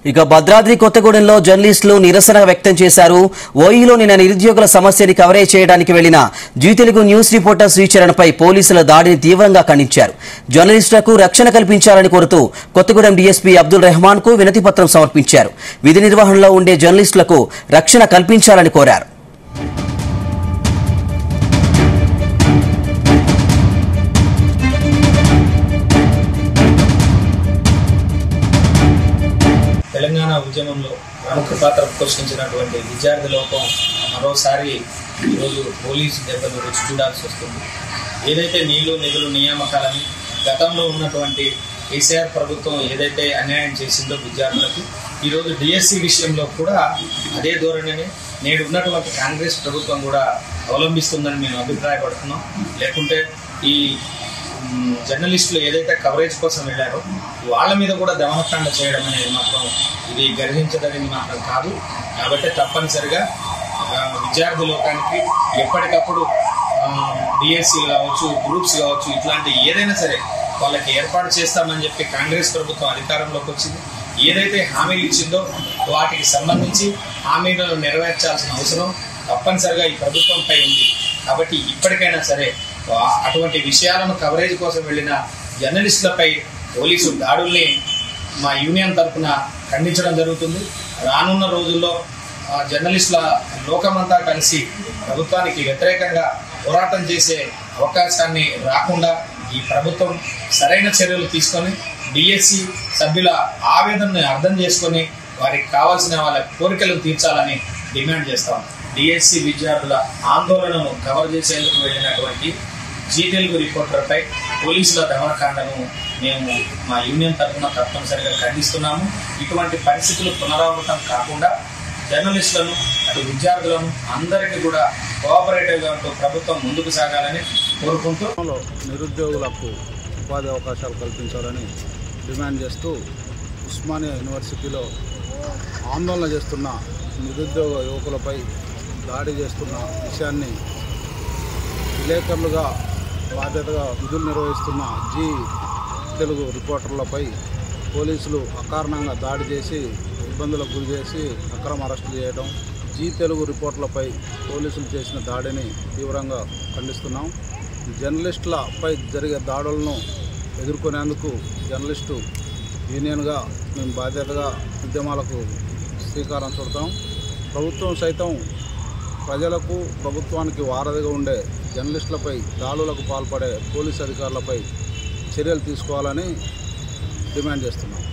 ఇక భద్రాద్రి కొత్తగూడెంలో జర్నలిస్టులు నిరసన వ్యక్తం చేశారు. ఓఈలో నిన్న నిరుద్యోగుల సమస్యని కవరేజ్ చేయడానికి వెళ్లిన జీ తెలుగు న్యూస్ రిపోర్టర్ శ్రీచరణ్పై పోలీసుల దాడిని తీవ్రంగా ఖండించారు. జర్నలిస్టులకు రక్షణ కల్పించాలని కోరుతూ కొత్తగూడెం డీఎస్పీ అబ్దుల్ రెహమాన్ కు వినతి పత్రం సమర్పించారు. విధి నిర్వహణలో ఉండే జర్నలిస్టులకు రక్షణ కల్పించాలని కోరారు. తెలంగాణ ఉద్యమంలో ప్రముఖ పాత్ర పోషించినటువంటి విద్యార్థి లోకం మరోసారి ఈరోజు పోలీసు దెబ్బలు రుచి చూడాల్సి వస్తుంది. ఏదైతే నీళ్లు నిధులు నియామకాలని గతంలో ఉన్నటువంటి కేసీఆర్ ప్రభుత్వం ఏదైతే అన్యాయం చేసిందో విద్యార్థులకు, ఈరోజు డిఎస్సి విషయంలో కూడా అదే ధోరణిని నేడు ఉన్నటువంటి కాంగ్రెస్ ప్రభుత్వం కూడా అవలంబిస్తుందని మేము అభిప్రాయపడుతున్నాం. లేకుంటే ఈ జర్నలిస్టులు ఏదైతే కవరేజ్ కోసం వెళ్ళారో వాళ్ళ మీద కూడా దమనకాండ చేయడం అనేది మాత్రం ఇది గర్హించదగింది మాత్రం కాదు. కాబట్టి తప్పనిసరిగా విద్యార్థి లోకానికి ఎప్పటికప్పుడు డిఎస్సీలు కావచ్చు, గ్రూప్స్ కావచ్చు, ఇట్లాంటి ఏదైనా సరే వాళ్ళకి ఏర్పాటు చేస్తామని చెప్పి కాంగ్రెస్ ప్రభుత్వం అధికారంలోకి వచ్చింది. ఏదైతే హామీలు ఇచ్చిందో వాటికి సంబంధించి హామీలను నెరవేర్చాల్సిన అవసరం తప్పనిసరిగా ఈ ప్రభుత్వంపై ఉంది. కాబట్టి ఇప్పటికైనా సరే అటువంటి విషయాలను కవరేజ్ కోసం వెళ్ళిన జర్నలిస్టులపై పోలీసు దాడుల్ని మా యూనియన్ తరఫున ఖండించడం జరుగుతుంది. రానున్న రోజుల్లో జర్నలిస్టుల లోకమంతా కలిసి ప్రభుత్వానికి వ్యతిరేకంగా పోరాటం చేసే అవకాశాన్ని రాకుండా ఈ ప్రభుత్వం సరైన చర్యలు తీసుకొని డిఎస్సి సభ్యుల ఆవేదనను అర్థం చేసుకొని వారికి కావాల్సిన వాళ్ళ కోరికలను తీర్చాలని డిమాండ్ చేస్తాం. డిఎస్సి విద్యార్థుల ఆందోళనను కవర్ చేసేందుకు వెళ్ళినటువంటి జీ తెలుగు రిపోర్టర్పై పోలీసుల దమనకాండను మేము మా యూనియన్ తరఫున తప్పనిసరిగా ఖండిస్తున్నాము. ఇటువంటి పరిస్థితులు పునరావృతం కాకుండా జర్నలిస్టులను అటు విద్యార్థులను అందరికీ కూడా కోఆపరేటివ్గా ఉంటూ ప్రభుత్వం ముందుకు సాగాలని కోరుకుంటూ నిరుద్యోగులకు ఉపాధి అవకాశాలు కల్పించాలని డిమాండ్ చేస్తూ ఉస్మానియా యూనివర్సిటీలో ఆందోళన చేస్తున్న నిరుద్యోగ యువకులపై దాడి చేస్తున్న విషయాన్ని విలేకరులుగా బాధ్యతగా విధులు నిర్వహిస్తున్న జీ తెలుగు రిపోర్టర్లపై పోలీసులు అకారణంగా దాడి చేసి ఇబ్బందులకు గురి చేసి అక్రమ అరెస్టు చేయడం, జీ తెలుగు రిపోర్టర్లపై పోలీసులు చేసిన దాడిని తీవ్రంగా ఖండిస్తున్నాం. జర్నలిస్టులపై జరిగే దాడులను ఎదుర్కొనేందుకు జర్నలిస్టు యూనియన్గా మేము బాధ్యతగా ఉద్యమాలకు శ్రీకారం చుడతాం. ప్రభుత్వం సైతం ప్రజలకు ప్రభుత్వానికి వారధిగా ఉండే జర్నలిస్టులపై దాడులకు పాల్పడే పోలీసు అధికారులపై చర్యలు తీసుకోవాలని డిమాండ్ చేస్తున్నాం.